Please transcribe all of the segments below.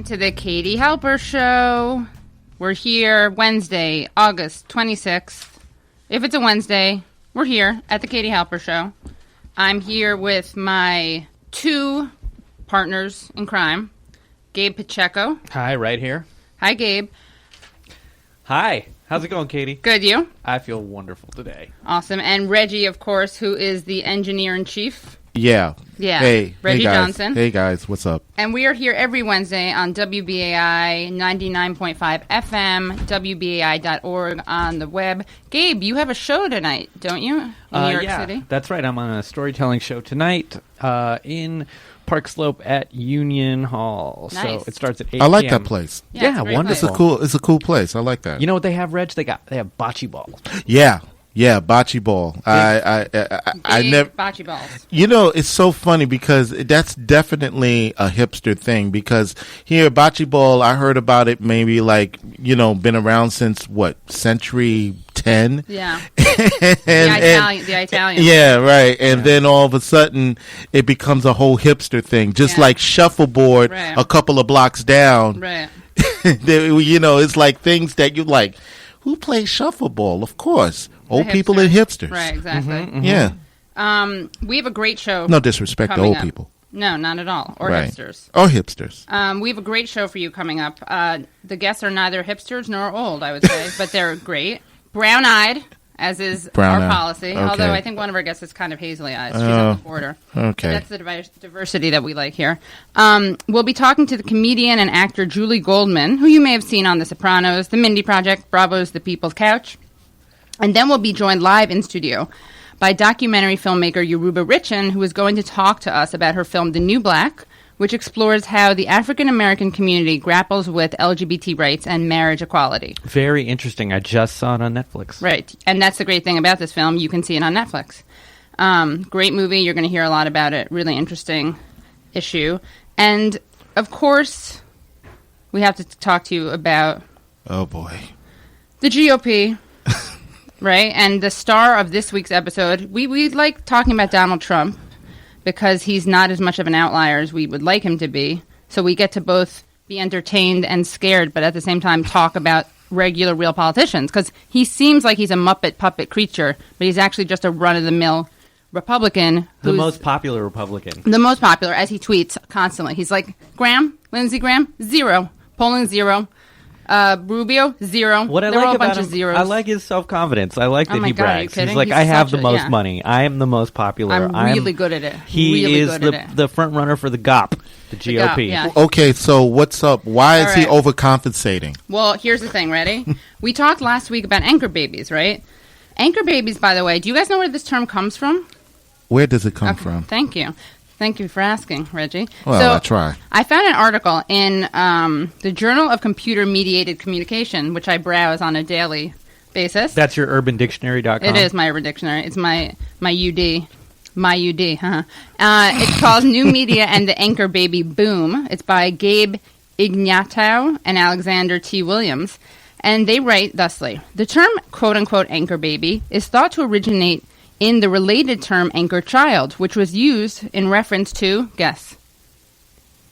To the Katie Halper Show. We're here Wednesday, August 26th. If it's a Wednesday, we're here at the Katie Halper Show. I'm here with my two partners in crime, Gabe Pacheco. Hi, right here. Hi, Gabe. Hi. How's it going, Katie? Good, you? I feel wonderful today. Awesome. And Reggie, of course, who is the engineer-in-chief. Yeah. Hey, Reggie guys. Johnson. Hey, guys. What's up? And we are here every Wednesday on WBAI 99.5 FM, WBAI.org on the web. Gabe, you have a show tonight, don't you? In New York City? That's right. I'm on a storytelling show tonight in Park Slope at Union Hall. Nice. So it starts at 8 I like p.m. that place. Yeah, wonderful. It's a cool place. I like that. You know what they have, Reg? They have bocce balls. Yeah, bocce ball. I never bocce balls. You know, it's so funny because that's definitely a hipster thing. Because here, bocce ball, I heard about it maybe been around since century 10. Yeah, the Italian. Yeah, right. And then all of a sudden, it becomes a whole hipster thing, just like shuffleboard, right. A couple of blocks down. Right. It's like things that you like. Who plays shuffleball? Of course. Old people and hipsters. Right, exactly. Mm-hmm. Yeah. We have a great show. No disrespect to old up. people. No, not at all. Or right. hipsters. Or hipsters. We have a great show for you coming up. The guests are neither hipsters nor old, I would say, but they're great. Brown-eyed, as is our policy. Okay. Although I think one of our guests is kind of hazily-eyed. She's on the border. Okay. But that's the diversity that we like here. We'll be talking to the comedian and actor Julie Goldman, who you may have seen on The Sopranos, The Mindy Project, Bravo's The People's Couch. And then we'll be joined live in studio by documentary filmmaker Yoruba Richen, who is going to talk to us about her film The New Black, which explores how the African-American community grapples with LGBT rights and marriage equality. Very interesting. I just saw it on Netflix. Right. And that's the great thing about this film. You can see it on Netflix. Great movie. You're going to hear a lot about it. Really interesting issue. And, of course, we have to talk to you about... Oh, boy. The GOP... Right, and the star of this week's episode, we like talking about Donald Trump because he's not as much of an outlier as we would like him to be. So we get to both be entertained and scared, but at the same time talk about regular, real politicians because he seems like he's a Muppet puppet creature, but he's actually just a run-of-the-mill Republican. The most popular Republican. The most popular, as he tweets constantly. He's like, Lindsey Graham, 0. Polling 0. Rubio, 0. What I They're like all a about bunch him, of zeros. I like his self-confidence. I like that my he God, are you brags. kidding? He's like, He's I have such the a- most yeah. money. I am the most popular. I'm really good at it. He really is good at it. the front runner for the GOP, the GOP. GOP, yeah. Okay, so what's up? Why is he All right. overcompensating? Well, here's the thing. Ready? We talked last week about anchor babies, right? Anchor babies, by the way, do you guys know where this term comes from? Where does it come from? Thank you. Thank you for asking, Reggie. Well, I try. I found an article in the Journal of Computer Mediated Communication, which I browse on a daily basis. That's your UrbanDictionary.com? It is my Urban Dictionary. It's my UD. My UD. It's called New Media and the Anchor Baby Boom. It's by Gabe Ignatow and Alexander T. Williams. And they write thusly, the term quote-unquote anchor baby is thought to originate in the related term anchor child, which was used in reference to, guess.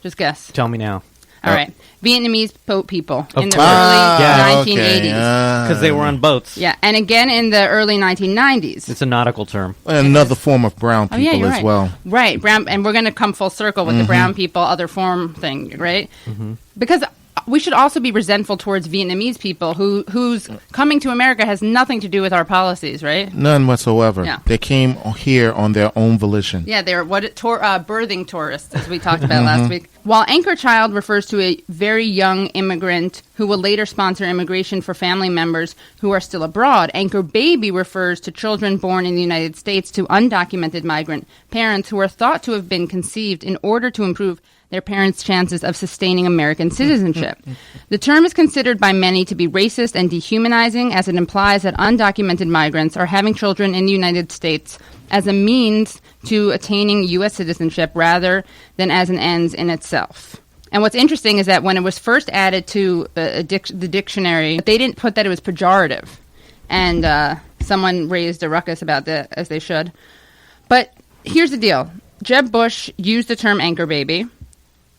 Just guess. Tell me now. All right. Vietnamese boat people in the course. early 1980s. Because they were on boats. Yeah, and again in the early 1990s. It's a nautical term. Another form of brown people you're as right. well. Right, brown, and we're going to come full circle with the brown people, other form thing, right? Mm-hmm. Because we should also be resentful towards Vietnamese people whose coming to America has nothing to do with our policies, right? None whatsoever. Yeah. They came here on their own volition. Yeah, they're birthing tourists, as we talked about last week. While anchor child refers to a very young immigrant who will later sponsor immigration for family members who are still abroad, anchor baby refers to children born in the United States to undocumented migrant parents who are thought to have been conceived in order to improve their parents' chances of sustaining American citizenship. The term is considered by many to be racist and dehumanizing, as it implies that undocumented migrants are having children in the United States as a means to attaining U.S. citizenship rather than as an end in itself. And what's interesting is that when it was first added to the dictionary, they didn't put that it was pejorative. And someone raised a ruckus about that, as they should. But here's the deal. Jeb Bush used the term anchor baby.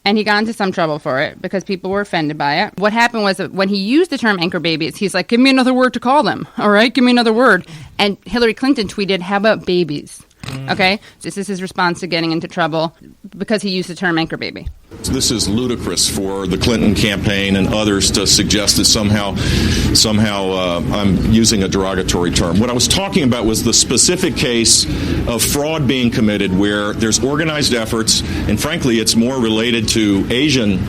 And he got into some trouble for it because people were offended by it. What happened was that when he used the term anchor babies, he's like, give me another word to call them. All right, give me another word. And Hillary Clinton tweeted, how about babies? Okay, so this is his response to getting into trouble because he used the term anchor baby. This is ludicrous for the Clinton campaign and others to suggest that somehow I'm using a derogatory term. What I was talking about was the specific case of fraud being committed where there's organized efforts, and frankly, it's more related to Asian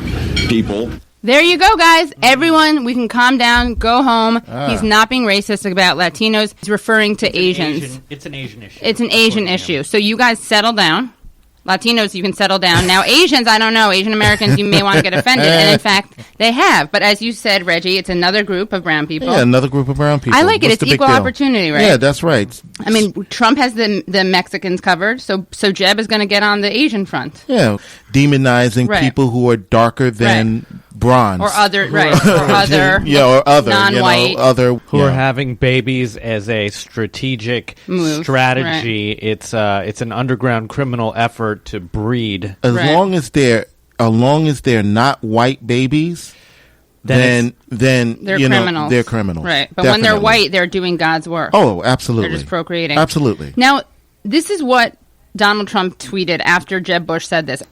people. There you go, guys. Everyone, we can calm down, go home. He's not being racist about Latinos. He's referring to Asians. It's an Asian issue. It's an Asian issue. So you guys settle down. Latinos, you can settle down. Now, Asians, I don't know. Asian Americans, you may want to get offended. And in fact, they have. But as you said, Reggie, it's another group of brown people. Yeah, another group of brown people. I like it. It's equal opportunity, right? Yeah, that's right. I mean, Trump has the Mexicans covered, so Jeb is going to get on the Asian front. Yeah, demonizing people who are darker than bronze. Or other, right. Or other. Yeah, or other. Non-white. You know, other. Who are having babies as a strategic strategy. Right. It's an underground criminal effort to breed. As long as they're not white babies, then they're criminals. They're criminals. Right. But when they're white, they're doing God's work. Oh, absolutely. They're just procreating. Absolutely. Now, this is what Donald Trump tweeted after Jeb Bush said this.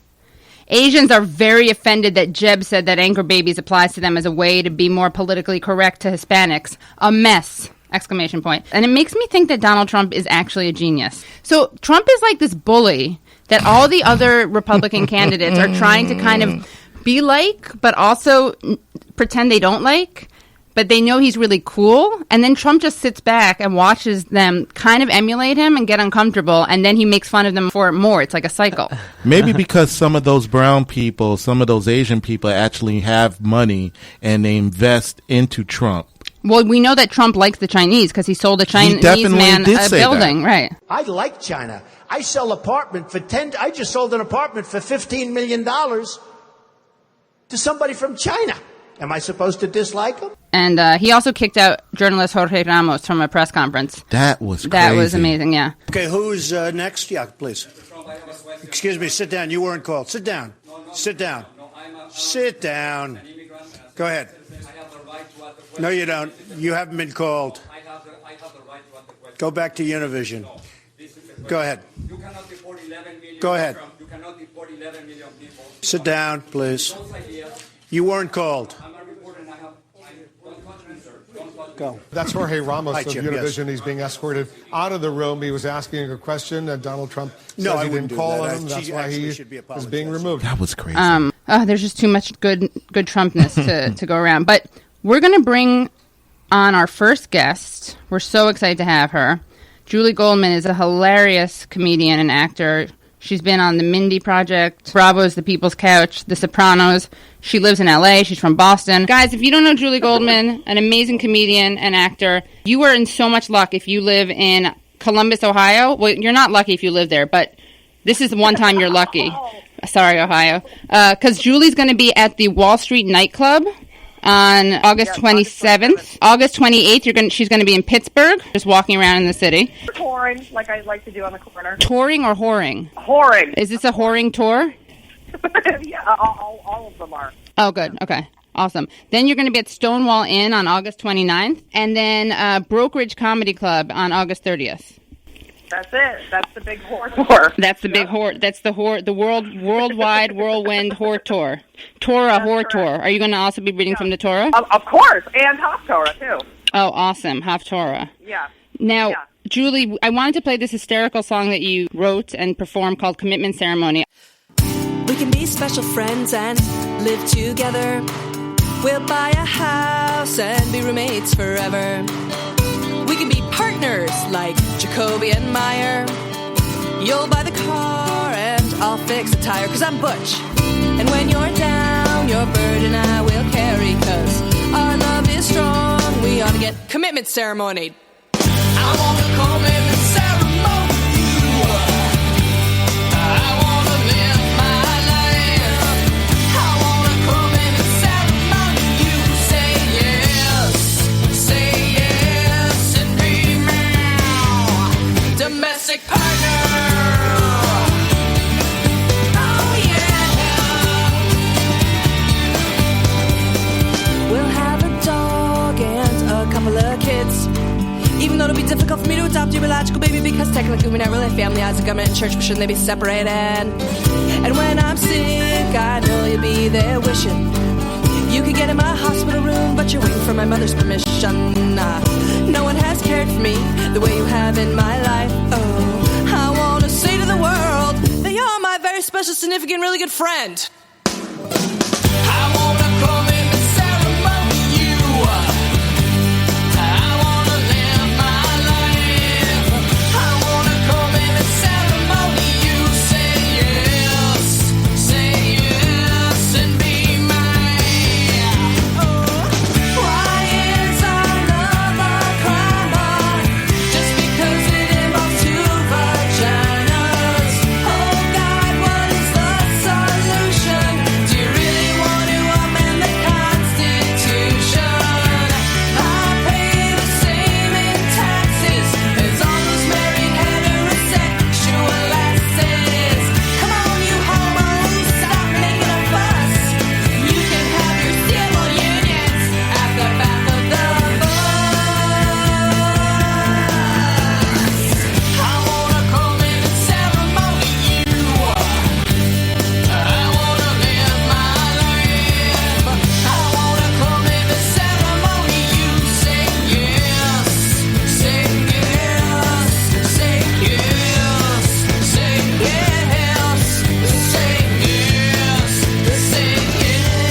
Asians are very offended that Jeb said that anchor babies applies to them as a way to be more politically correct to Hispanics. A mess! ! And it makes me think that Donald Trump is actually a genius. So Trump is like this bully that all the other Republican candidates are trying to kind of be like, but also pretend they don't like. But they know he's really cool. And then Trump just sits back and watches them kind of emulate him and get uncomfortable. And then he makes fun of them for it more. It's like a cycle. Maybe because some of those brown people, some of those Asian people actually have money and they invest into Trump. Well, we know that Trump likes the Chinese because he sold a Chinese man a building. Right. I like China. I just sold an apartment for $15 million to somebody from China. Am I supposed to dislike him? And he also kicked out journalist Jorge Ramos from a press conference. That was crazy. That was amazing, yeah. Okay, who's next? Yeah, please. Excuse me, sit down. You weren't called. Sit down. Sit down. Sit down. Go ahead. No, you don't. You haven't been called. Go back to Univision. Go ahead. Go ahead. Sit down, please. You weren't called. Go. That's Jorge Ramos Hi, of Jim, Univision. yes. He's being escorted out of the room. He was asking a question, and Donald Trump says he didn't call him. That's why he is being removed. That was crazy. There's just too much good Trumpness to go around. But we're going to bring on our first guest. We're so excited to have her. Julie Goldman is a hilarious comedian and actor. She's been on The Mindy Project, Bravo's The People's Couch, The Sopranos. She lives in L.A. She's from Boston. Guys, if you don't know Julie Goldman, an amazing comedian and actor, you are in so much luck if you live in Columbus, Ohio. Well, you're not lucky if you live there, but this is the one time you're lucky. Sorry, Ohio. Because Julie's going to be at the Wall Street nightclub on August 27th. August 28th, she's going to be in Pittsburgh, just walking around in the city. Touring, like I like to do on the corner. Touring or whoring? Whoring. Is this a whoring tour? Yeah, all of them are. Oh, good. Okay. Awesome. Then you're going to be at Stonewall Inn on August 29th, and then Brokerage Comedy Club on August 30th. That's it. That's the big whore tour. That's the big whore. That's the worldwide whirlwind whore tour. Torah whore tour. Are you going to also be reading from the Torah? Of course, and Haftorah too. Oh, awesome. Haftorah. Yeah. Now, Julie, I wanted to play this hysterical song that you wrote and performed called Commitment Ceremony. We can be special friends and live together. We'll buy a house and be roommates forever. We can be partners like Jacoby and Meyer. You'll buy the car and I'll fix the tire, 'cause I'm Butch. And when you're down, your burden I will carry, 'cause our love is strong. We ought to get commitment ceremony. I want a commitment ceremony. I want to live my life. I want a commitment ceremony. You say yes, and be my domestic partner. Oh yeah. Even though it'll be difficult for me to adopt your biological baby, because technically we're not really a family. As a government and church, but shouldn't they be separated? And when I'm sick, I know you'll be there wishing you could get in my hospital room, but you're waiting for my mother's permission. No one has cared for me the way you have in my life. Oh, I want to say to the world that you're my very special, significant, really good friend. I want to come in and ceremony you. I want to live my life. I want to come in and ceremony you. Say yes, and be mine. Why is our love a crime? Just because it involves two vaginas. Oh God, what is the solution? Do you really want to amend the Constitution? I pay the same in taxes as all those married heterosexual asses. Come on, you homos, stop making a fuss. You can have your civil unions at the back of the bus. I wanna come in and ceremony you. I wanna live my life. I wanna come in and ceremony you. Say yes, say yes, say yes, say yes, say yes, say yes,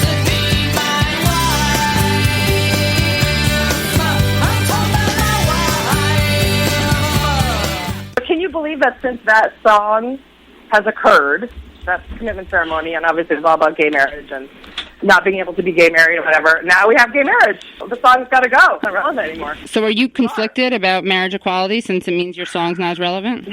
and be my wife. I'm talking about my wife. But can you believe that since that song has occurred, that commitment ceremony, and obviously it's all about gay marriage and not being able to be gay married or whatever, now we have gay marriage. The song's got to go. It's not relevant anymore. So are you conflicted about marriage equality since it means your song's not as relevant?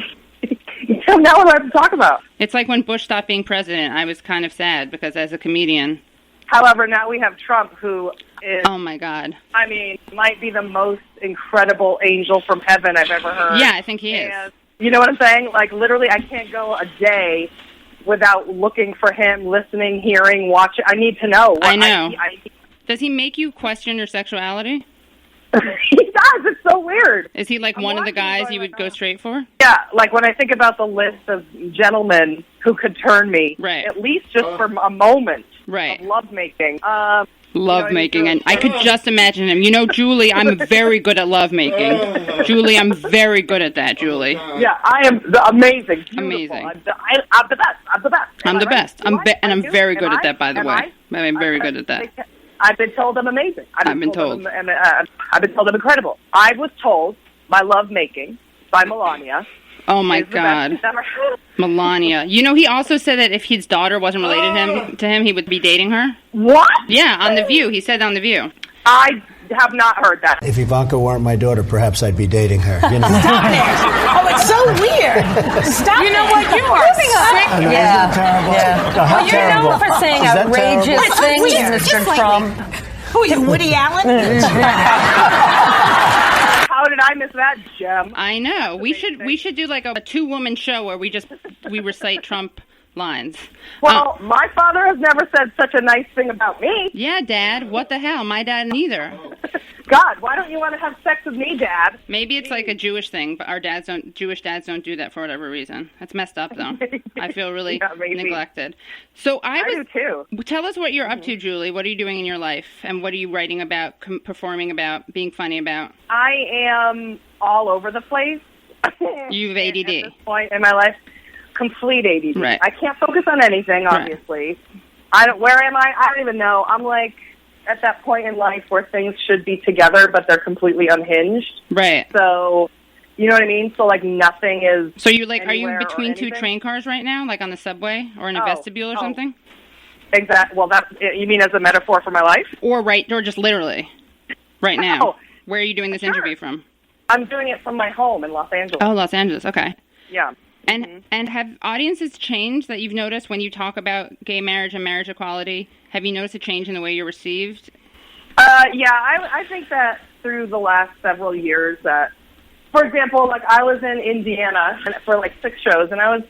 So now what do I have to talk about? It's like when Bush stopped being president. I was kind of sad because as a comedian... However, now we have Trump, who is, Oh, my God. I mean, might be the most incredible angel from heaven I've ever heard. Yeah, I think he is. And you know what I'm saying? Like, literally, I can't go a day without looking for him, listening, hearing, watching. I need to know. I know. Does he make you question your sexuality? He does. It's so weird. Is he like one of the guys you would go straight for? Yeah, like when I think about the list of gentlemen who could turn me, Right. at least just for a moment Right. of lovemaking. Lovemaking, and I could just imagine him. You know, Julie, I'm very good at lovemaking. Julie, I'm very good at that, Julie. Yeah, I am amazing. Beautiful. Amazing. I'm the best. I'm the best. I'm the best. Right? I'm very good at that, by the way. I'm very good at that. I've been told I'm amazing. I've been told. I've been told I'm incredible. I was told my lovemaking by Melania. Oh, my God. Melania. You know, he also said that if his daughter wasn't related to him, he would be dating her. What? Yeah, on The View. He said on The View. I have not heard that. If Ivanka weren't my daughter, perhaps I'd be dating her. You know. Stop it. Oh, it's so weird. Stop. You know what? You are sick. Yeah. Terrible. Yeah. Well, you're known for saying outrageous things, Mr. Trump. Who are you, Woody Allen? How did I miss that, Jem? I know. We should do like a two-woman show where we recite Trump lines. Well, my father has never said such a nice thing about me. Yeah, Dad. What the hell? My dad neither. God, why don't you want to have sex with me, Dad? Maybe it's like a Jewish thing, but Jewish dads don't do that for whatever reason. That's messed up, though. I feel really neglected. So I do too. Tell us what you're up to, Julie. What are you doing in your life, and what are you writing about, performing about, being funny about? I am all over the place. You've ADD. At this point in my life, complete ADD. Right. I can't focus on anything, obviously. Right. Where am I? I don't even know. I'm like at that point in life where things should be together, but they're completely unhinged. Right. So, you know what I mean? So, like, nothing is. So you're like, are you between two train cars right now, like on the subway or in a vestibule or something? Exactly. Well, you mean as a metaphor for my life? Or just literally, right now. Where are you doing this interview from? I'm doing it from my home in Los Angeles. Oh, Los Angeles. Okay. Yeah. And have audiences changed that you've noticed when you talk about gay marriage and marriage equality? Have you noticed a change in the way you're received? Yeah, I think that through the last several years that, for example, like I was in Indiana for like 6 shows, and I was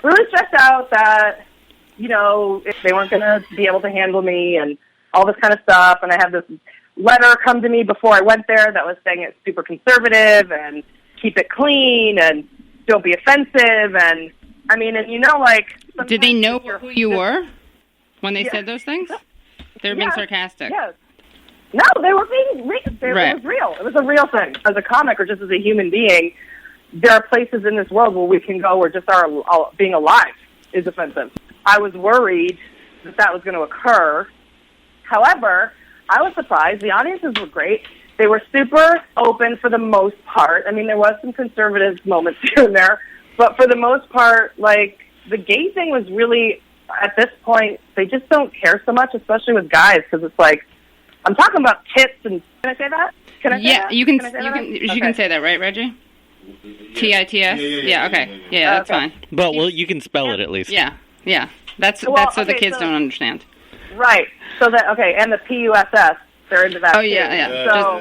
really stressed out that, you know, if they weren't going to be able to handle me and all this kind of stuff, and I had this letter come to me before I went there that was saying it's super conservative and keep it clean and don't be offensive. And, I mean, and did they know who you were when they said those things? They were being sarcastic. Yes. No, they were being real. It was real. It was a real thing. As a comic or just as a human being, there are places in this world where we can go where just our being alive is offensive. I was worried that was going to occur. However, I was surprised. The audiences were great. They were super open for the most part. I mean, there was some conservative moments here and there, but for the most part, the gay thing was really, at this point, they just don't care so much, especially with guys, because it's I'm talking about tits and... Can I say that? Can I say that? You can say that, right, Reggie? TITS? Yeah, okay. Yeah, that's fine. But, you can spell it at least. Yeah. That's so the kids don't understand. Right. So and the PUSS, they're into that. Oh, yeah. So,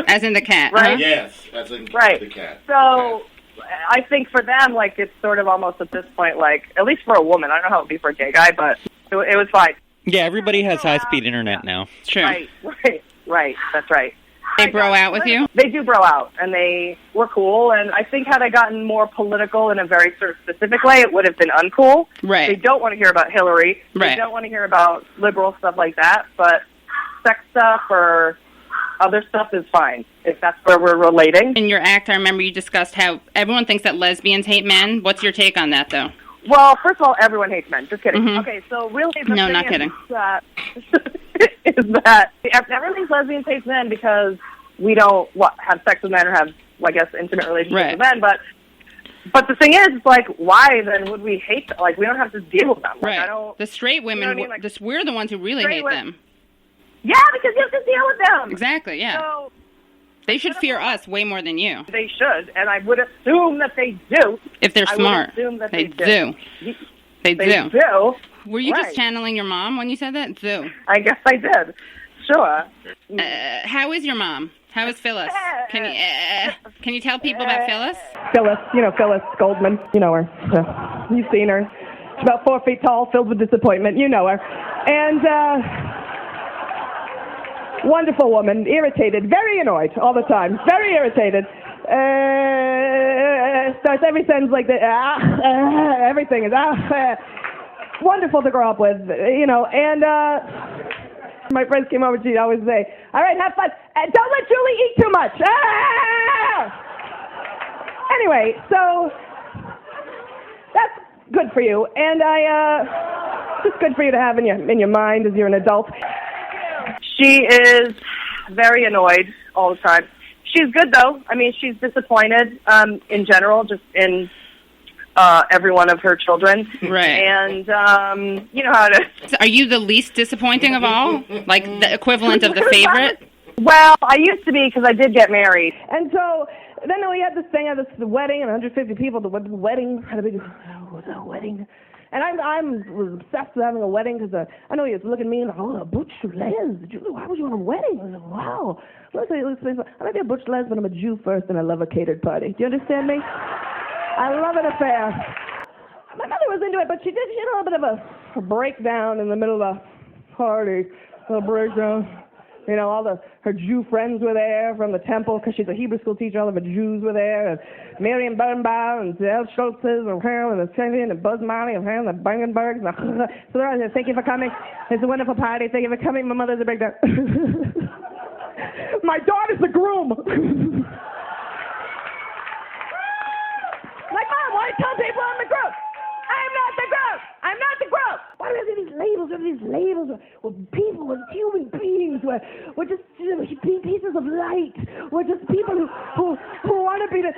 as in the cat, right? Huh? Yes, as in the cat. So, I think for them, it's sort of almost at this point, at least for a woman, I don't know how it would be for a gay guy, but it was fine. Yeah, everybody has high-speed internet now. It's true. Right. That's right. They bro out with you? They do bro out, and they were cool, and I think had I gotten more political in a very sort of specific way, it would have been uncool. Right. They don't want to hear about Hillary. Right. They don't want to hear about liberal stuff like that, but sex stuff or other stuff is fine, if that's where we're relating. In your act, I remember you discussed how everyone thinks that lesbians hate men. What's your take on that, though? Well, first of all, everyone hates men. Just kidding. Mm-hmm. Okay, so really the no, thing not kidding. Is that everyone thinks lesbians hate men because we don't have sex with men or have, I guess, intimate relationships with men. But the thing is, why then would we hate them? We don't have to deal with them. Right. The straight women, we're the ones who really hate them. Yeah, because you have to deal with them. Exactly. Yeah. So, they should fear us way more than you. They should, and I would assume that they do. If they're smart, they do. They do. Were you right. just channeling your mom when you said that? Do. I guess I did. Sure. How is your mom? How is Phyllis? Can you tell people about Phyllis? Phyllis, Phyllis Goldman. You know her. You've seen her. She's about 4 feet tall, filled with disappointment. You know her. And, wonderful woman, irritated, very annoyed all the time, very irritated. Starts every sentence like that. Everything is wonderful to grow up with, And my friends came over, she'd always say, "All right, have fun. Don't let Julie eat too much." Anyway, so that's good for you, and just good for you to have in your mind as you're an adult. She is very annoyed all the time. She's good, though. I mean, she's disappointed in general, just in every one of her children. Right. And you know how it is. Are you the least disappointing of all? Like the equivalent of the favorite? Well, I used to be because I did get married. And so then we had this thing at this wedding, and 150 people. The wedding had a big wedding. And I was obsessed with having a wedding because I know he was looking at me and a butch les. Why would you want a wedding? I was like, wow. Let's say, I might be a butch les, but I'm a Jew first, and I love a catered party. Do you understand me? I love an affair. My mother was into it, but she had a little bit of a breakdown in the middle of the party. A breakdown. All her Jew friends were there from the temple because she's a Hebrew school teacher. All of her Jews were there, and Miriam Birnbaum and Zell Schultzes and Carol and the Trinity and Buzz Molly and the Bungenbergs. So they're all there. Thank you for coming. It's a wonderful party. Thank you for coming. My mother's a breakdown. My daughter's the groom. Like, Mom, why tell people I'm the groom? I'm not the groom. I'm not the groom. Why do we have these labels? We have these labels with people, with human beings. We're just pieces of light. We're just people who want to be the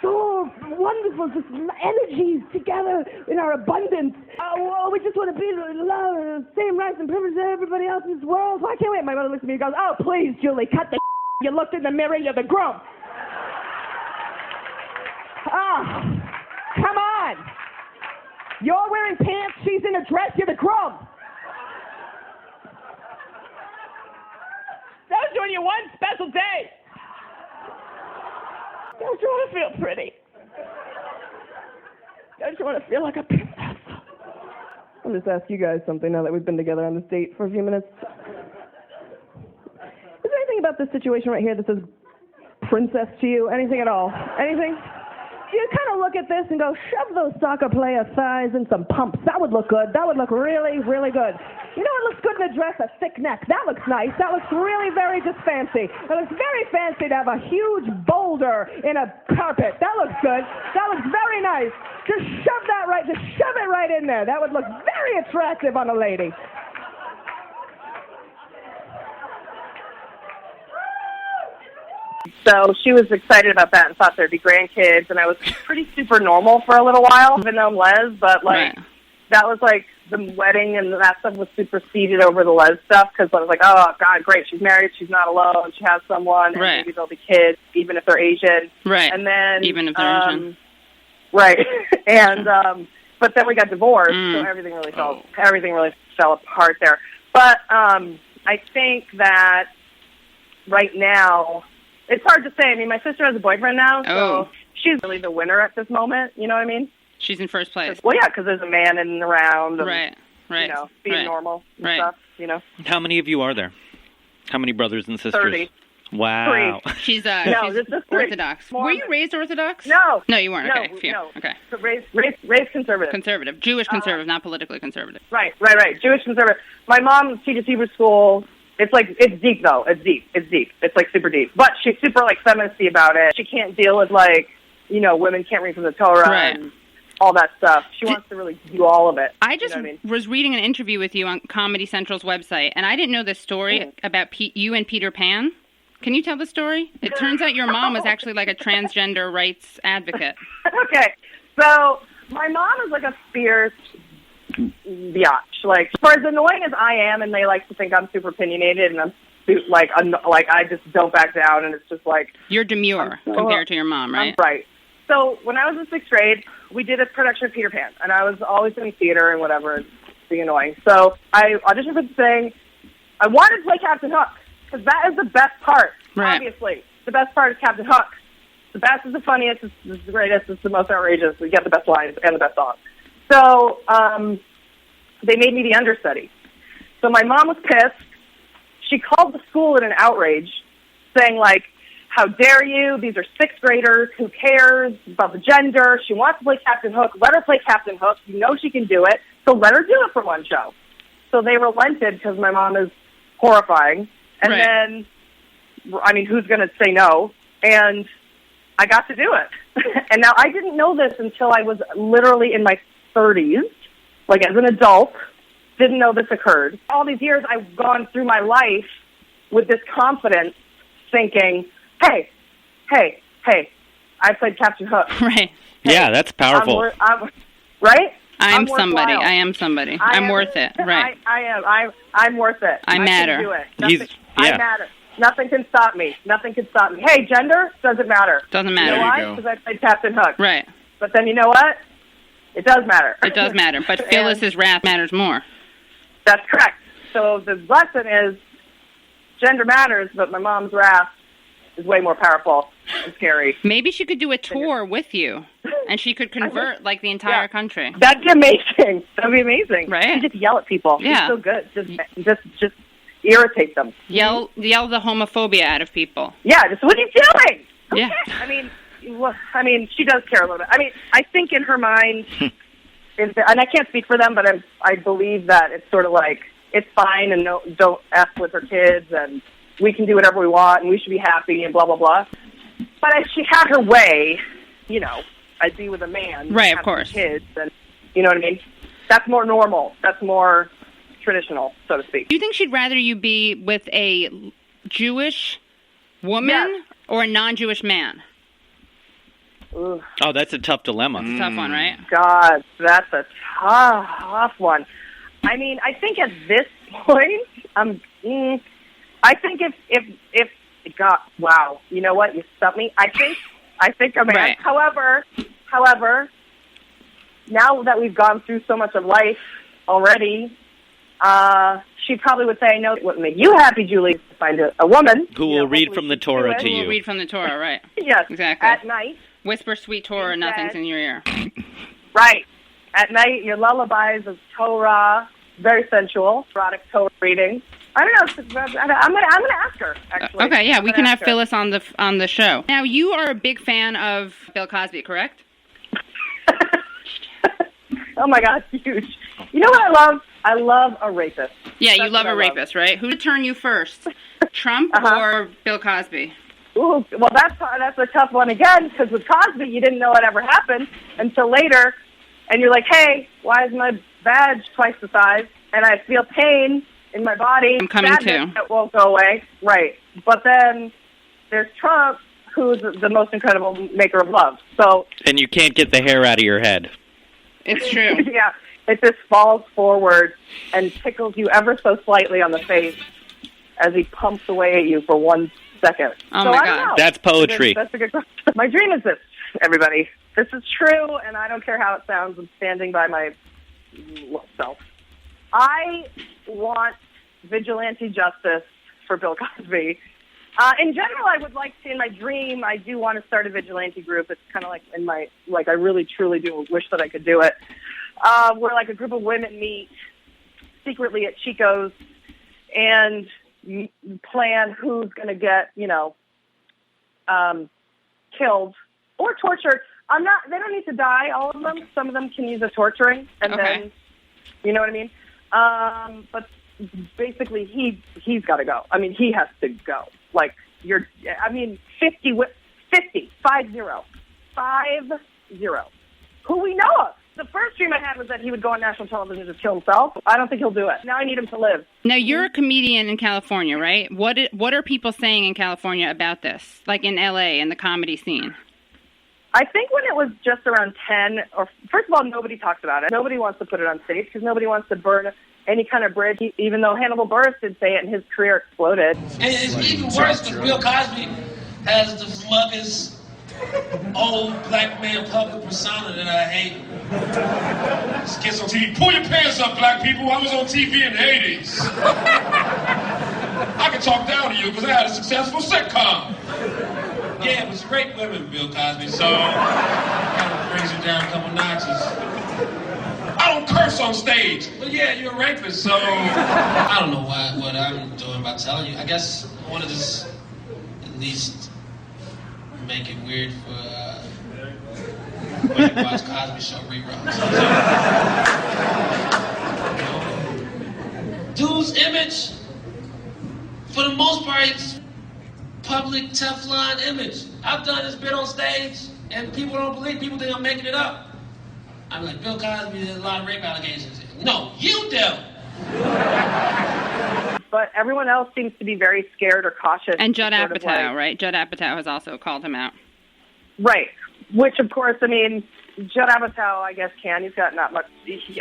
so wonderful, just energies together in our abundance. We just want to be love, same rights and privileges as everybody else in this world. Why can't we? My mother looks at me and goes, "Oh, please, Julie, cut the You looked in the mirror, you're the groom." Come on. You're wearing pants, she's in a dress, you're the groom. That was doing you one special day. Don't you want to feel pretty? Don't you want to feel like a princess? I'll just ask you guys something now that we've been together on this date for a few minutes. about this situation right here that says princess to you? Anything at all? Anything? You kind of look at this and go, shove those soccer player thighs in some pumps. That would look good. That would look really, really good. You know what looks good in a dress? A thick neck. That looks nice. That looks really very just fancy. It looks very fancy to have a huge boulder in a carpet. That looks good. That looks very nice. Just shove it right in there. That would look very attractive on a lady. So she was excited about that and thought there'd be grandkids, and I was pretty super normal for a little while, even though I'm les, but that was the wedding and that stuff was superseded over the les stuff because I was like, oh, God, great, she's married, she's not alone, she has someone, and maybe there'll be kids, even if they're Asian. Right. And then, even if they're Asian. Right. And, but then we got divorced, so everything really fell apart there. But I think that right now, it's hard to say. I mean, my sister has a boyfriend now, so she's really the winner at this moment. You know what I mean? She's in first place. Well, yeah, because there's a man in and around. And, right. You know, being normal and stuff, you know. How many of you are there? How many brothers and sisters? 30. Wow. 3. She's she's Orthodox. Were you raised Orthodox? No. No, you weren't. No, okay. Phew. No. Okay. So raised conservative. Conservative. Jewish conservative, not politically conservative. Right. Jewish conservative. My mom teaches Hebrew school. It's deep, though. It's deep. It's, super deep. But she's super, feministy about it. She can't deal with, women can't read from the Torah and all that stuff. She wants to really do all of it. I just was reading an interview with you on Comedy Central's website, and I didn't know this story about you and Peter Pan. Can you tell the story? It turns out your mom was actually, a transgender rights advocate. Okay. So my mom is, a fierce biatch. For as annoying as I am, and they like to think I'm super opinionated, and I'm I just don't back down, and it's just you're demure compared to your mom, right? Right. So when I was in 6th grade, we did a production of Peter Pan, and I was always doing theater and whatever, and being annoying. So I auditioned for the thing. I wanted to play Captain Hook because that is the best part. Right. Obviously, the best part is Captain Hook. The best is the funniest. It's the greatest. It's the most outrageous. We get the best lines and the best songs. So they made me the understudy. So my mom was pissed. She called the school in an outrage, saying, how dare you? These are 6th graders. Who cares about the gender? She wants to play Captain Hook. Let her play Captain Hook. You know she can do it. So let her do it for one show. So they relented because my mom is horrifying. And then, who's going to say no? And I got to do it. And now I didn't know this until I was literally in my 30s, as an adult, didn't know this occurred. All these years I've gone through my life with this confidence, thinking, hey, I played Captain Hook. Right. Hey, yeah, that's powerful. Right? I'm somebody. I am somebody. I'm worth it. Right. I am. I'm worth it. I matter. Can do it. I matter. Nothing can stop me. Hey, gender doesn't matter. Doesn't matter. You know why? Because I played Captain Hook. Right. But then you know what? It does matter. It does matter. But Phyllis's wrath matters more. That's correct. So the lesson is gender matters, but my mom's wrath is way more powerful and scary. Maybe she could do a tour with you, and she could convert the entire country. That'd be amazing. That'd be amazing. Right? She'd just yell at people. Yeah. She's so good. Just irritate them. Yell the homophobia out of people. Yeah. Just what are you doing? Yeah. Okay. She does care a little bit. I think in her mind, and I can't speak for them, but I believe that it's sort of it's fine and don't F with her kids and we can do whatever we want and we should be happy and blah, blah, blah. But if she had her way, I'd be with a man. Right, of course. Kids and, you know what I mean? That's more normal. That's more traditional, so to speak. Do you think she'd rather you be with a Jewish woman or a non-Jewish man? Ooh. Oh, that's a tough dilemma. It's a tough one, right? God, that's a tough one. I think at this point, I think if God, wow, you know what? You stumped me. I think a man. Right. However, now that we've gone through so much of life already, she probably would say, I know what would make you happy, Julie, to find a woman. Who will read from the Torah to you. Who will read from the Torah, right. Yes, exactly. At night. Whisper sweet Torah, nothing's in your ear. Right. At night, your lullabies of Torah very sensual, erotic Torah reading. I don't know. I'm gonna ask her, actually. Okay, yeah, we can have Phyllis on the show. Now, you are a big fan of Bill Cosby, correct? Oh my God, huge. You know what I love? I love a rapist. Yeah, you love a rapist, right? Who would turn you first, Trump or Bill Cosby? Ooh, well, that's a tough one again, because with Cosby, you didn't know what ever happened until later, and you're like, hey, why is my badge twice the size? And I feel pain in my body. I'm coming too. That won't go away. Right. But then there's Trump, who's the most incredible maker of love. So. And you can't get the hair out of your head. It's true. Yeah. It just falls forward and tickles you ever so slightly on the face as he pumps away at you for 1 second. Oh, my God. That's poetry. That's a good question. My dream is this, everybody. This is true, and I don't care how it sounds. I'm standing by my self. I want vigilante justice for Bill Cosby. In general, I would like to, in my dream, I do want to start a vigilante group. It's kind of like I really, truly do wish that I could do it. Where like a group of women meet secretly at Chico's and plan who's going to get, killed or tortured. They don't need to die, all of them. Some of them can use a torturing, and then, you know what I mean? But basically, he's got to go. I mean, he has to go. Like, 50, 50, who we know of. The first dream I had was that he would go on national television to kill himself. I don't think he'll do it. Now I need him to live. Now, you're a comedian in California, right? What are people saying in California about this, like in L.A., in the comedy scene? I think when it was just around 10, or first of all, nobody talks about it. Nobody wants to put it on stage because nobody wants to burn any kind of bridge, even though Hannibal Buress did say it and his career exploded. And it's even worse because Bill Cosby has the smuggest old black man public persona that I hate. This kid's on TV. Pull your pants up, black people. I was on TV in the 80s. I can talk down to you because I had a successful sitcom. Yeah, it was great women, Bill Cosby, so kind of brings it down a couple notches. I don't curse on stage. But yeah, you're a rapist, so I don't know what I'm doing about telling you. I guess I want to just at least make it weird for when you watch Cosby Show reruns. Dude's image, for the most part, it's public Teflon image. I've done this bit on stage, and people don't believe. People think I'm making it up. I'm like, Bill Cosby, there's a lot of rape allegations. No, you do. But everyone else seems to be very scared or cautious. And Judd Apatow, right? Judd Apatow has also called him out. Right. Which, of course, I mean, Judd Apatow, I guess, can. He's got not much.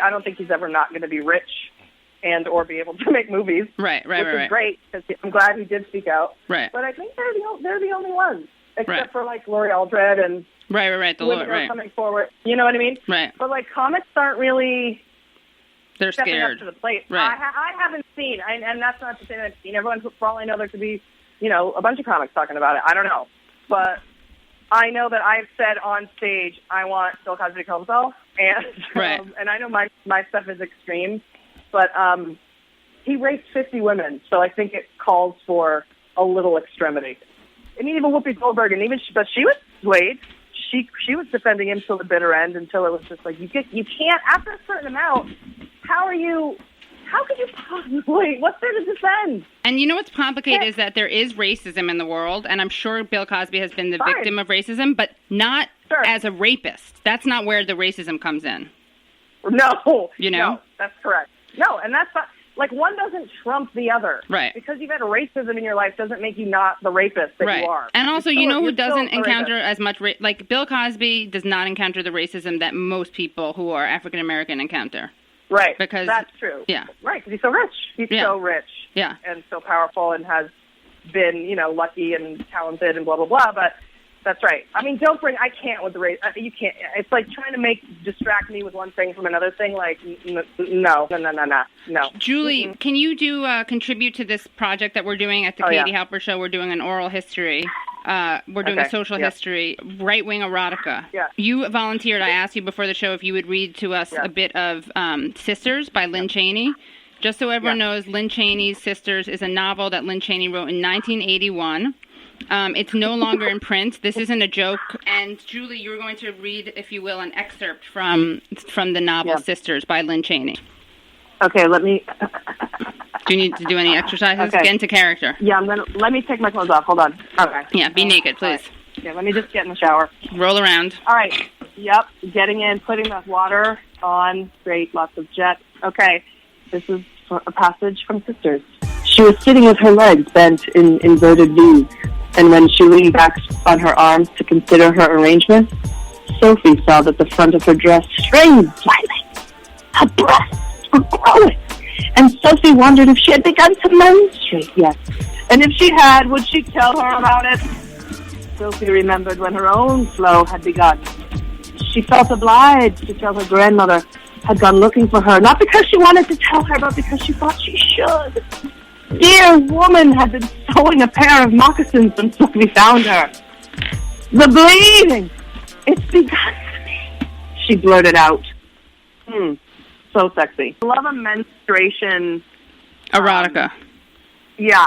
I don't think he's ever not going to be rich and or be able to make movies. Right. Which is great, because I'm glad he did speak out. Right. But I think they're the only ones, except for, like, Lori Aldred and Right. The women are coming forward. You know what I mean? Right. But, like, comics aren't really... They're stepping scared. up to the plate. Right. I haven't seen, and that's not to say that I've seen. Everyone, for all I know, there could be, a bunch of comics talking about it. I don't know. But I know that I've said on stage, I want Bill Cosby to kill himself. And, and I know my stuff is extreme. But he raped 50 women, so I think it calls for a little extremity. And even Whoopi Goldberg, and but she was swayed. She was defending him till the bitter end, until it was just like, you can't, after a certain amount, how could you possibly, what's there to defend? And you know what's complicated is that there is racism in the world, and I'm sure Bill Cosby has been the victim of racism, but not as a rapist. That's not where the racism comes in. No. You know? No, that's correct. No, and that's not, like, one doesn't trump the other. Right. Because you've had racism in your life doesn't make you not the rapist that you are. And also, you know who doesn't encounter as much, like, Bill Cosby does not encounter the racism that most people who are African-American encounter. Right. Because that's true. Yeah. Right, because he's so rich. He's so rich. Yeah. And so powerful and has been, lucky and talented and blah, blah, blah. But that's right. I mean, I can't with the race. You can't. It's like trying to distract me with one thing from another thing. Like, no. Julie, can you contribute to this project that we're doing at the Katie Halper Show? We're doing an oral history We're doing a social history, Right Wing Erotica. Yeah. You volunteered. I asked you before the show if you would read to us a bit of Sisters by Lynne Cheney. Just so everyone knows, Lynne Cheney's Sisters is a novel that Lynne Cheney wrote in 1981. It's no longer in print. This isn't a joke. And Julie, you're going to read, if you will, an excerpt from the novel Sisters by Lynne Cheney. Okay, let me... Do you need to do any exercises? Okay. Get into character. Yeah, let me take my clothes off. Hold on. Okay. Yeah, be naked, please. Right. Yeah, let me just get in the shower. Roll around. All right. Yep, getting in, putting the water on. Great, lots of jet. Okay, this is a passage from Sisters. She was sitting with her legs bent in inverted V's, and when she leaned back on her arms to consider her arrangement, Sophie saw that the front of her dress strained slightly. Her breasts were growing, and Sophie wondered if she had begun to menstruate yet. And if she had, would she tell her about it? Sophie remembered when her own flow had begun. She felt obliged to tell her grandmother had gone looking for her, not because she wanted to tell her, but because she thought she should. Dear woman had been sewing a pair of moccasins when Sophie found her. The bleeding! It's begun for me, she blurted out. So sexy. I love a menstruation... Erotica. Yeah.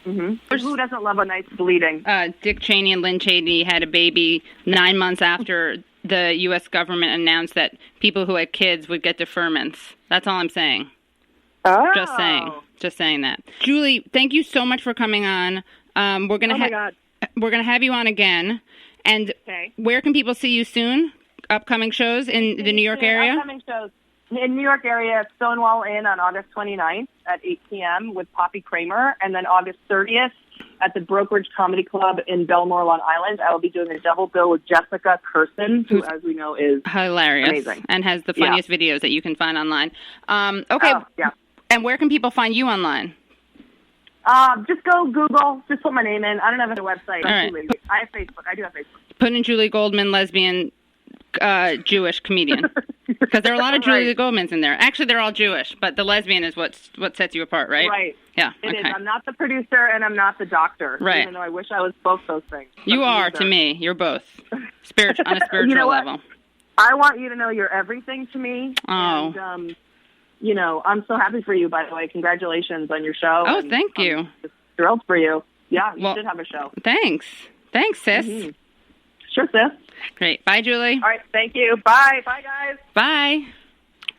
Mm-hmm. Who doesn't love a nice bleeding? Dick Cheney and Lynne Cheney had a baby 9 months after the U.S. government announced that people who had kids would get deferments. That's all I'm saying. Oh. Just saying that. Julie, thank you so much for coming on. We're gonna have you on again. And where can people see you soon? Upcoming shows in the New York area? Upcoming shows. In New York area, Stonewall Inn on August 29th at 8 p.m. with Poppy Kramer, and then August 30th at the Brokerage Comedy Club in Belmore, Long Island. I will be doing a double bill with Jessica Curson, who, as we know, is hilarious, amazing, and has the funniest videos that you can find online. Okay, and where can people find you online? Just go Google. Just put my name in. I don't have a website. I'm too lazy. I have Facebook. I do have Facebook. Put in Julie Goldman, lesbian, Jewish comedian. Because there are a lot of Julie Goldmans in there. Actually, they're all Jewish, but the lesbian is what sets you apart, right? Right. Yeah. It is. I'm not the producer and I'm not the doctor. Right. Even though I wish I was both those things. You are to me. You're both. On a spiritual level. I want you to know you're everything to me. Oh. And, I'm so happy for you, by the way. Congratulations on your show. Oh, thank you. I'm just thrilled for you. Yeah, you should have a show. Thanks, sis. Mm-hmm. Sure, sis. Great. Bye, Julie. All right. Thank you. Bye. Bye, guys. Bye.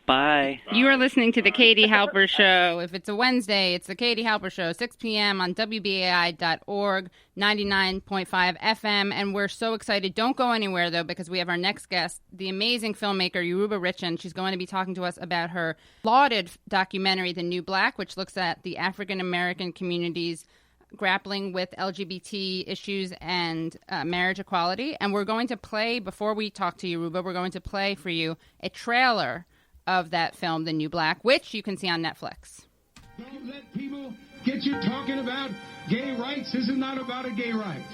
Bye. You are listening to the Katie Halper Show. If it's a Wednesday, it's the Katie Halper Show, 6 p.m. on WBAI.org, 99.5 FM. And we're so excited. Don't go anywhere, though, because we have our next guest, the amazing filmmaker, Yoruba Richen. She's going to be talking to us about her lauded documentary, The New Black, which looks at the African-American community's grappling with LGBT issues and marriage equality. And we're going to play, before we talk to Yoruba, we're going to play for you a trailer of that film, The New Black, which you can see on Netflix. Don't let people get you talking about gay rights. This is not about a gay right.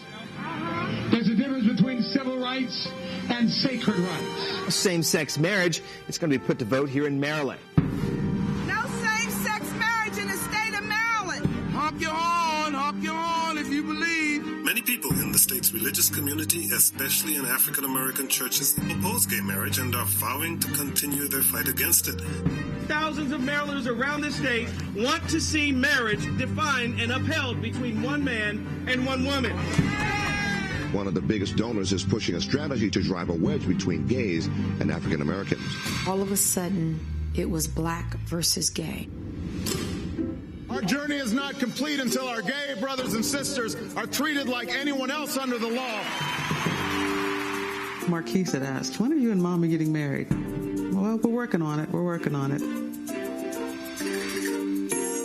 There's a difference between civil rights and sacred rights. Same-sex marriage, it's going to be put to vote here in Maryland. No same-sex marriage in the state of Maryland. Honk your horn if you believe. Many people in the state's religious community, especially in African-American churches, oppose gay marriage and are vowing to continue their fight against it. Thousands of Marylanders around the state want to see marriage defined and upheld between one man and one woman. One of the biggest donors is pushing a strategy to drive a wedge between gays and African Americans. All of a sudden, it was black versus gay. Our journey is not complete until our gay brothers and sisters are treated like anyone else under the law. Marquise had asked, when are you and Mama getting married? Well, we're working on it.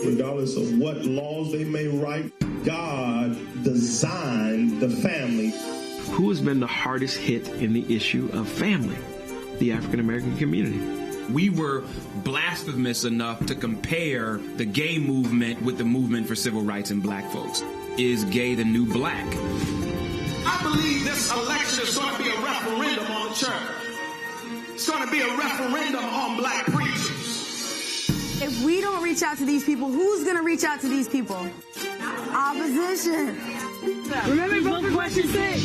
Regardless of what laws they may write, God designed the family. Who has been the hardest hit in the issue of family? The African American community. We were blasphemous enough to compare the gay movement with the movement for civil rights and black folks. Is gay the new black? I believe this election is going to be a referendum on the church. It's going to be a referendum on black preachers. If we don't reach out to these people, who's going to reach out to these people? Opposition. Remember both questions say.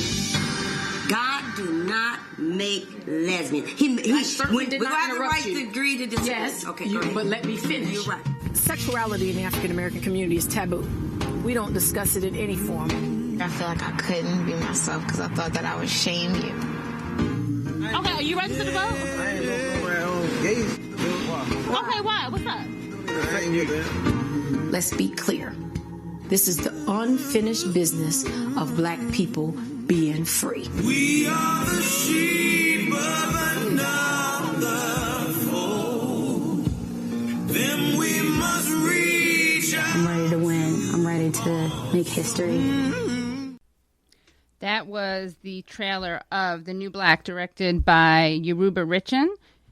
God do not make lesbians. He certainly did not interrupt to agree to this. Yes. Okay, go ahead. But let me finish. You're right. Sexuality in the African American community is taboo. We don't discuss it in any form. I feel like I couldn't be myself because I thought that I would shame you. Okay, are you ready to vote? I ain't gonna go around gays. Okay, why? What's up? I ain't get that. Let's be clear. This is the unfinished business of black people being free. We are the sheep of another fold. Then we must reach out. I'm ready to win. I'm ready to make history. That was the trailer of The New Black, directed by Yoruba Richen.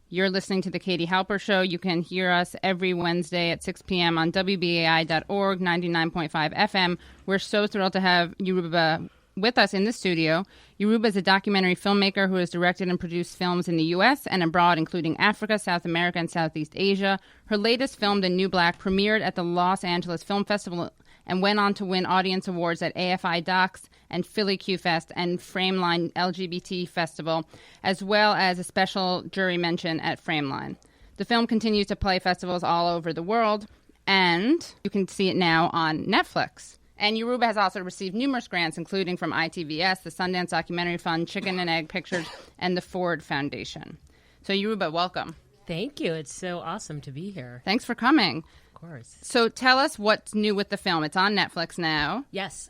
You're listening to the Katie Halper Show. You can hear us every Wednesday at 6 p.m. on WBAI.org, 99.5 FM. We're so thrilled to have Yoruba with us in the studio. Yoruba is a documentary filmmaker who has directed and produced films in the U.S. and abroad, including Africa, South America, and Southeast Asia. Her latest film, The New Black, premiered at the Los Angeles Film Festival and went on to win audience awards at AFI Docs and Philly Q-Fest and Frameline LGBT Festival, as well as a special jury mention at Frameline. The film continues to play festivals all over the world, and you can see it now on Netflix. And Yoruba has also received numerous grants, including from ITVS, the Sundance Documentary Fund, Chicken and Egg Pictures, and the Ford Foundation. So Yoruba, welcome. Thank you. It's so awesome to be here. Thanks for coming. Course. So tell us what's new with the film. It's on Netflix now. Yes.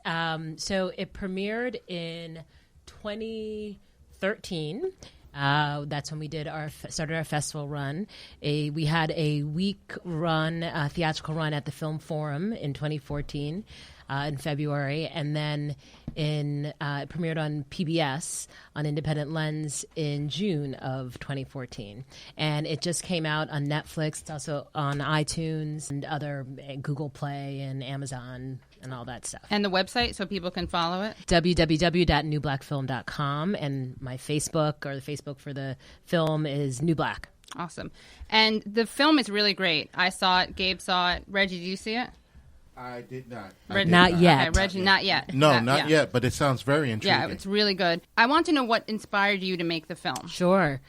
So it premiered in 2013. That's when we did started our festival run. We had a week run, theatrical run at the Film Forum in 2014. In February, and then it premiered on PBS on Independent Lens in June of 2014. And it just came out on Netflix. It's also on iTunes and other Google Play and Amazon and all that stuff. And the website so people can follow it? www.newblackfilm.com, and my Facebook, or the Facebook for the film, is New Black. Awesome. And the film is really great. I saw it. Gabe saw it. Reggie, did you see it? I did not. Not yet. Okay, Reggie, not yet. No, not yet, but it sounds very intriguing. Yeah, it's really good. I want to know what inspired you to make the film. Sure.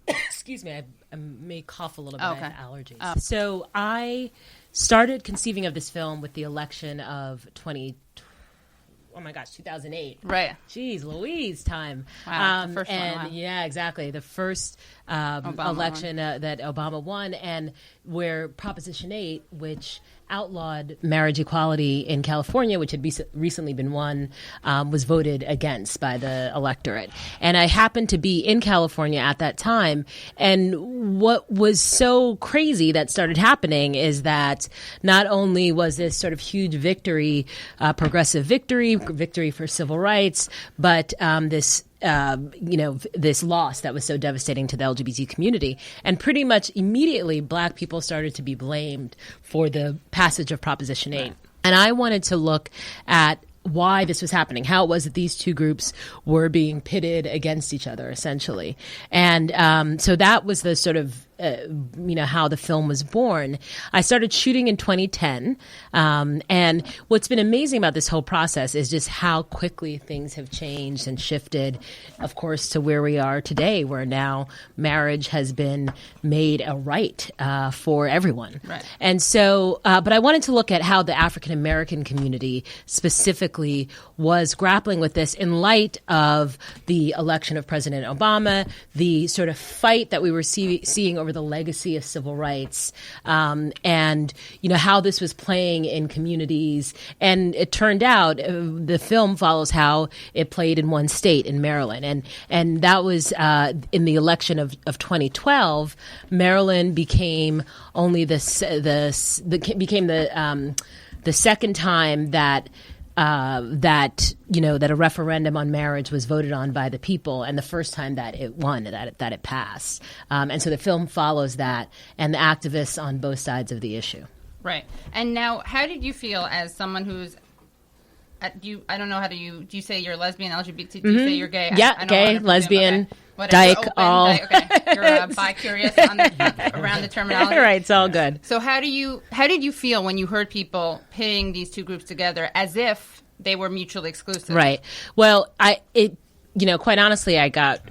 Excuse me, I may cough a little bit. Okay. I have allergies. So I started conceiving of this film with the election of 2008. Right. Jeez Louise, time. Wow, the first one. And wow. Yeah, exactly. The first election that Obama won, and where Proposition 8, which outlawed marriage equality in California, which had recently been won, was voted against by the electorate. And I happened to be in California at that time. And what was so crazy that started happening is that not only was this sort of huge victory, progressive victory for civil rights, but this loss that was so devastating to the LGBT community. And pretty much immediately, black people started to be blamed for the passage of Proposition 8. Right. And I wanted to look at why this was happening, how it was that these two groups were being pitted against each other, essentially. And so that was the sort of how the film was born. I started shooting in 2010. And what's been amazing about this whole process is just how quickly things have changed and shifted, of course, to where we are today, where now marriage has been made a right for everyone. Right. And so, but I wanted to look at how the African American community specifically was grappling with this in light of the election of President Obama, the sort of fight that we were seeing over the legacy of civil rights, and how this was playing in communities. And it turned out the film follows how it played in one state, in Maryland, and that was in the election of 2012. Maryland became only the second time that a referendum on marriage was voted on by the people, and the first time that it won, that it passed. And so the film follows that and the activists on both sides of the issue. Right. And now, how did you feel as someone who's do you say you're lesbian, LGBT? Do you say you're gay? Yeah, gay, lesbian, okay. dyke, all. Okay, you're bi-curious around the terminology. Right, it's all good. So how did you feel when you heard people pitting these two groups together as if they were mutually exclusive. Right. Well, quite honestly, I got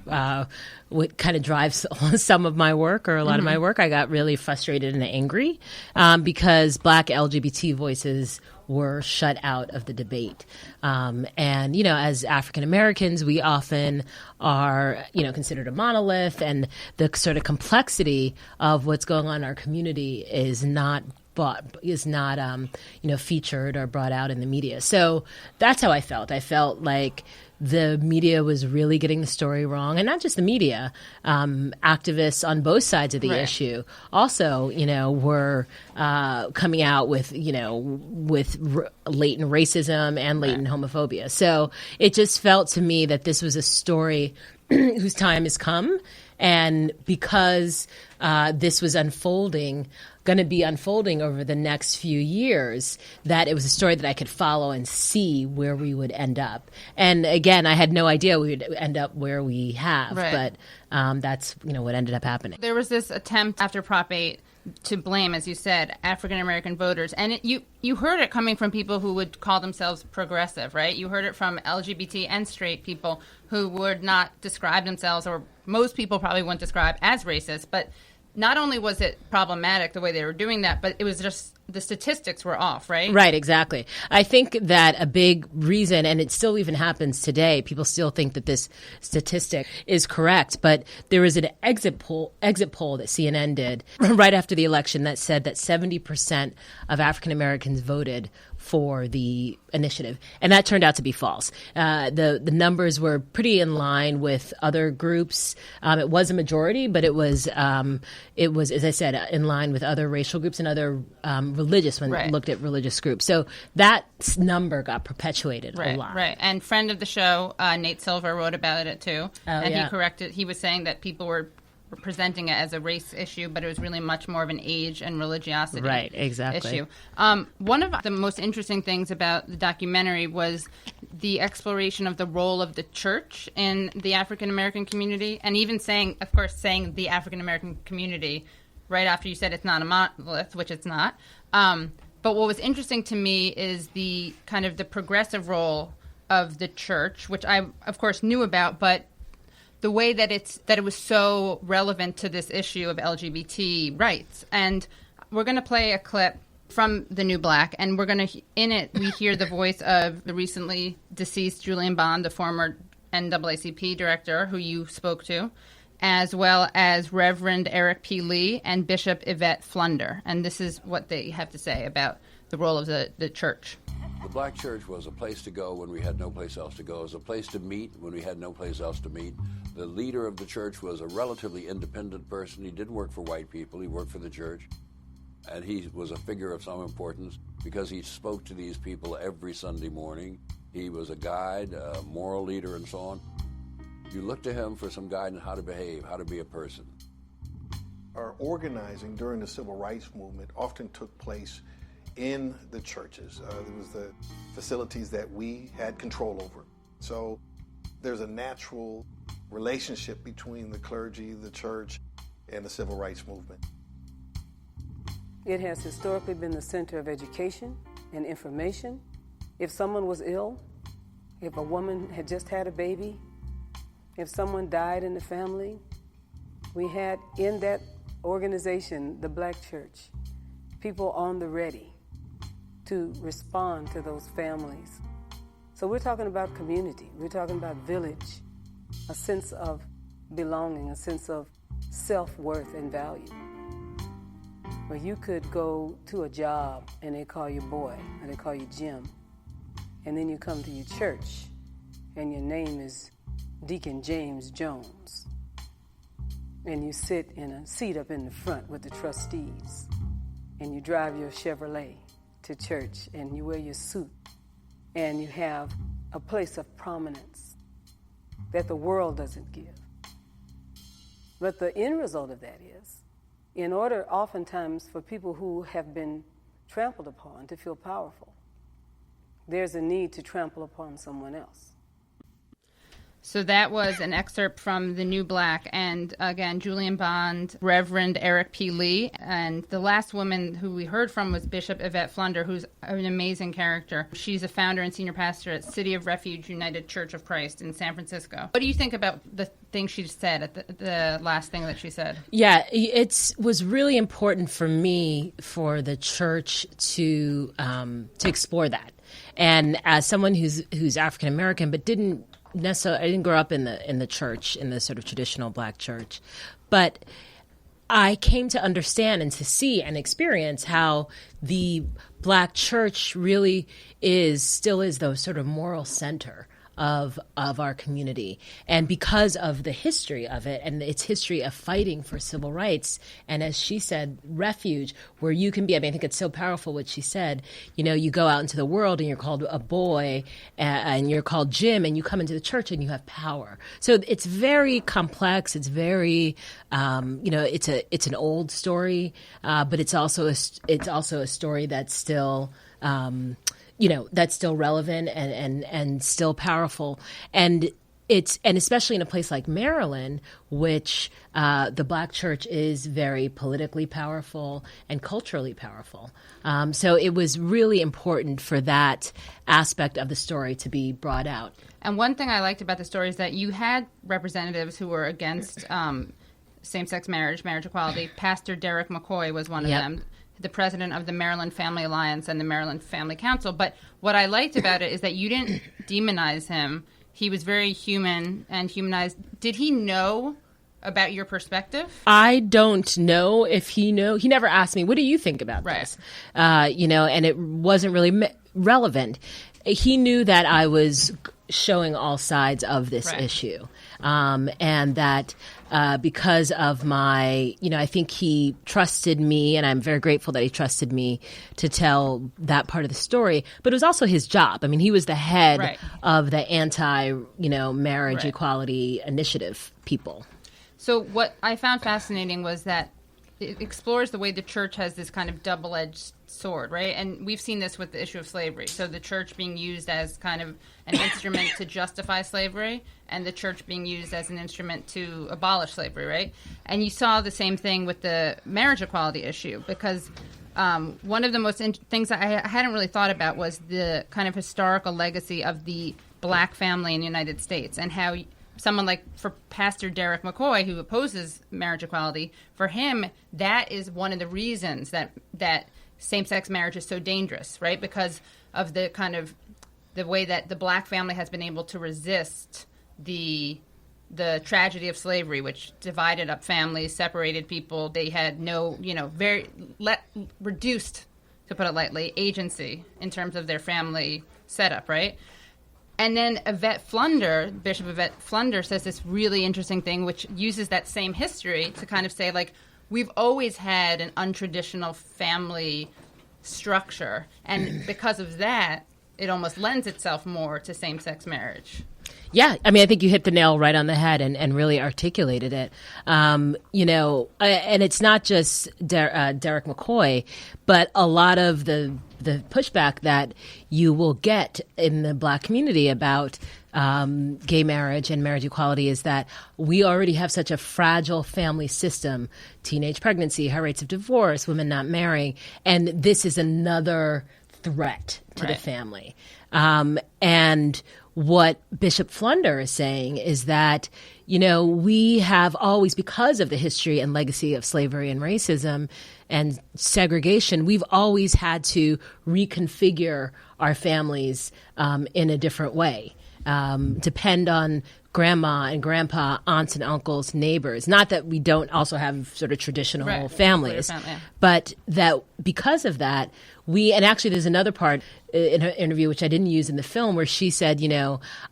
what kind of drives some of my work, or a lot of my work. I got really frustrated and angry because Black LGBT voices were shut out of the debate. And, as African Americans, we often are, considered a monolith, and the sort of complexity of what's going on in our community is not featured or brought out in the media. So that's how I felt. I felt like the media was really getting the story wrong, and not just the media. Activists on both sides of the issue also, were coming out with latent racism and latent homophobia. So it just felt to me that this was a story whose time has come, and because this was going to be unfolding over the next few years, that it was a story that I could follow and see where we would end up. And again, I had no idea we would end up where we have, but that's what ended up happening. There was this attempt after Prop 8 to blame, as you said, African American voters, and you heard it coming from people who would call themselves progressive, right? You heard it from LGBT and straight people who would not describe themselves, or most people probably wouldn't describe as racist, but not only was it problematic the way they were doing that, but it was just the statistics were off, right? Right, exactly. I think that a big reason, and it still even happens today, people still think that this statistic is correct, but there was an exit poll that CNN did right after the election that said that 70% of African Americans voted for the initiative, and that turned out to be false. The numbers were pretty in line with other groups. It was a majority, but it was, as I said, in line with other racial groups and other religious, when looked at religious groups. So that number got perpetuated a lot. Right. And friend of the show, Nate Silver, wrote about it too, he corrected. He was saying that people were presenting it as a race issue, but it was really much more of an age and religiosity issue. One of the most interesting things about the documentary was the exploration of the role of the church in the African American community, and even saying the African American community right after you said it's not a monolith, which it's not. But what was interesting to me is the kind of the progressive role of the church, which I, of course, knew about, but the way that it was so relevant to this issue of LGBT rights. And we're going to play a clip from The New Black, and in it we hear the voice of the recently deceased Julian Bond, the former NAACP director who you spoke to, as well as Reverend Eric P. Lee and Bishop Yvette Flunder. And this is what they have to say about the role of the church. The black church was a place to go when we had no place else to go. It was a place to meet when we had no place else to meet. The leader of the church was a relatively independent person. He didn't work for white people. He worked for the church. And he was a figure of some importance because he spoke to these people every Sunday morning. He was a guide, a moral leader, and so on. You look to him for some guidance how to behave, how to be a person. Our organizing during the civil rights movement often took place in the churches. There was the facilities that we had control over. So there's a natural relationship between the clergy, the church, and the civil rights movement. It has historically been the center of education and information. If someone was ill, if a woman had just had a baby, if someone died in the family, we had in that organization, the Black Church, people on the ready to respond to those families. So we're talking about community, we're talking about village, a sense of belonging, a sense of self-worth and value. Where you could go to a job and they call you boy, or they call you Jim, and then you come to your church and your name is Deacon James Jones, and you sit in a seat up in the front with the trustees, and you drive your Chevrolet to church, and you wear your suit, and you have a place of prominence that the world doesn't give. But the end result of that is, in order oftentimes for people who have been trampled upon to feel powerful, there's a need to trample upon someone else. So that was an excerpt from The New Black. And again, Julian Bond, Reverend Eric P. Lee. And the last woman who we heard from was Bishop Yvette Flunder, who's an amazing character. She's a founder and senior pastor at City of Refuge United Church of Christ in San Francisco. What do you think about the thing she said, at the last thing that she said? Yeah, it was really important for me for the church to explore that. And as someone who's African American but didn't necessarily, I didn't grow up in the church, in the sort of traditional black church, but I came to understand and to see and experience how the black church really still is the sort of moral center of our community. And because of the history of it and its history of fighting for civil rights, and as she said, refuge, where you can be, I mean, I think it's so powerful what she said, you go out into the world and you're called a boy and you're called Jim, and you come into the church and you have power. So it's very complex. It's very, it's an old story, but it's also a story that's still, that's still relevant and still powerful. And especially in a place like Maryland, which the black church is very politically powerful and culturally powerful. So it was really important for that aspect of the story to be brought out. And one thing I liked about the story is that you had representatives who were against same-sex marriage equality. Pastor Derek McCoy was one of them, the president of the Maryland Family Alliance and the Maryland Family Council. But what I liked about it is that you didn't demonize him. He was very human and humanized. Did he know about your perspective? I don't know if he knew. He never asked me, what do you think about this? And it wasn't really relevant. He knew that I was showing all sides of this issue. And that because of my, I think he trusted me, and I'm very grateful that he trusted me to tell that part of the story. But it was also his job. I mean, he was the head of the marriage equality initiative people. So what I found fascinating was that it explores the way the church has this kind of double-edged sword, right? And we've seen this with the issue of slavery. So the church being used as kind of an instrument to justify slavery, and the church being used as an instrument to abolish slavery, right? And you saw the same thing with the marriage equality issue, because one of the most things that I hadn't really thought about was the kind of historical legacy of the black family in the United States, and how someone like, for Pastor Derek McCoy, who opposes marriage equality, for him, that is one of the reasons that same-sex marriage is so dangerous, right? Because of the kind of the way that the black family has been able to resist the tragedy of slavery, which divided up families, separated people. They had no, reduced, to put it lightly, agency in terms of their family setup, right? And then Bishop Yvette Flunder says this really interesting thing, which uses that same history to kind of say, like, we've always had an untraditional family structure, and because of that, it almost lends itself more to same-sex marriage. Yeah, I mean, I think you hit the nail right on the head and really articulated it. And it's not just Derek McCoy, but a lot of the pushback that you will get in the black community about gay marriage and marriage equality is that we already have such a fragile family system, teenage pregnancy, high rates of divorce, women not marrying, and this is another threat to the family. And what Bishop Flunder is saying is that, we have always, because of the history and legacy of slavery and racism and segregation, we've always had to reconfigure our families in a different way, depend on grandma and grandpa, aunts and uncles, neighbors. Not that we don't also have sort of traditional families, but that because of that, and actually there's another part in her interview, which I didn't use in the film, where she said,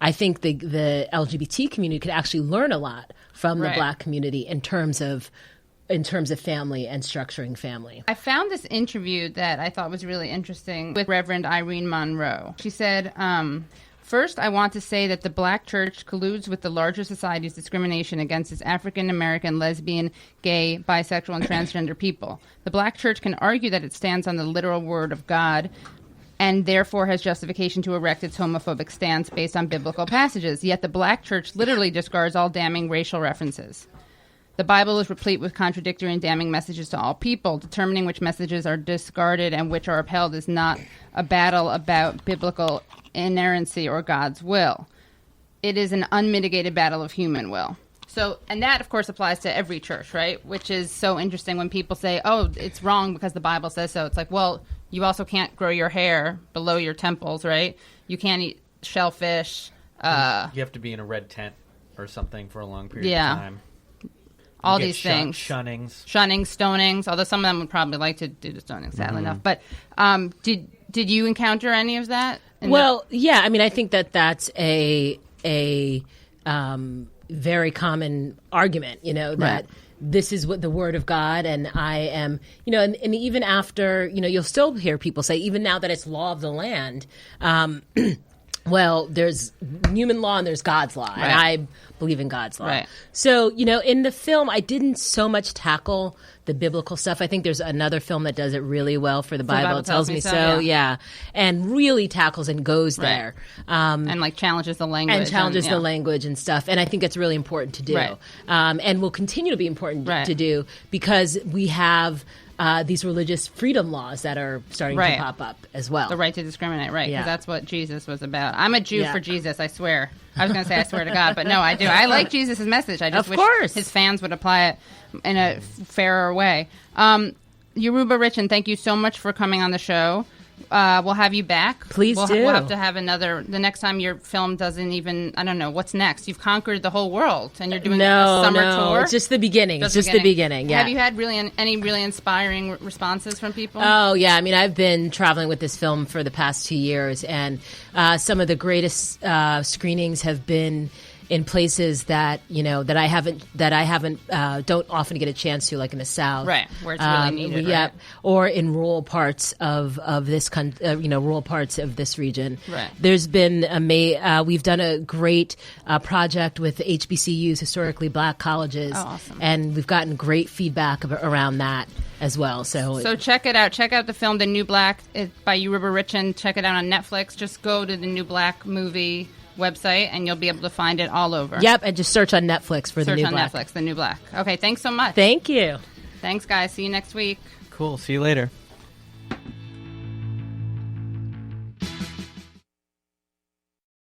I think the LGBT community could actually learn a lot from the black community in terms of family and structuring family. I found this interview that I thought was really interesting with Reverend Irene Monroe. She said, first, I want to say that the black church colludes with the larger society's discrimination against its African-American, lesbian, gay, bisexual, and transgender people. The black church can argue that it stands on the literal word of God, and therefore has justification to erect its homophobic stance based on biblical passages. Yet the black church literally discards all damning racial references. The Bible is replete with contradictory and damning messages to all people. Determining which messages are discarded and which are upheld is not a battle about biblical inerrancy or God's will. It is an unmitigated battle of human will. So, and that, of course, applies to every church, right? Which is so interesting when people say, oh, it's wrong because the Bible says so. It's like, well, you also can't grow your hair below your temples, right? You can't eat shellfish. You have to be in a red tent or something for a long period of time. All these things. Shunnings, stonings, although some of them would probably like to do the stoning, sadly enough. But did you encounter any of that? Yeah. I mean, I think that's a very common argument, that this is what the word of God, and I am, and even after, you'll still hear people say, even now that it's law of the land, well, there's human law and there's God's law, and I believe in God's law. Right. So, in the film, I didn't so much tackle the biblical stuff. I think there's another film that does it really well for the Bible. It tells me so, yeah. And really tackles and goes there. And challenges the language. And challenges the language and stuff. And I think it's really important to do. Right. And will continue to be important to do because we have these religious freedom laws that are starting to pop up as well. The right to discriminate, right? Because that's what Jesus was about. I'm a Jew for Jesus, I swear. I was going to say I swear to God, but no, I do. I like Jesus' message. I just wish his fans would apply it in a fairer way. Yoruba Richen, thank you so much for coming on the show. We'll have you back. Please do. We'll have to have the next time your film doesn't even, I don't know, what's next? You've conquered the whole world and you're doing a summer tour? It's just the beginning. It's just the beginning, yeah. Have you had any really inspiring responses from people? Oh, yeah. I mean, I've been traveling with this film for the past 2 years, and some of the greatest screenings have been in places that that I haven't don't often get a chance to, like in the South, right, where it's really needed, right? Or in rural parts of this country, rural parts of this region. Right. There's been we've done a great project with HBCUs, historically black colleges, awesome. And we've gotten great feedback around that as well. So check it out. Check out the film The New Black by Yoruba Richen. Check it out on Netflix. Just go to the New Black movie website and you'll be able to find it all over. Yep, and just search on Netflix for The New Black. Search on Netflix, The New Black. Okay, thanks so much. Thank you. Thanks, guys. See you next week. Cool. See you later.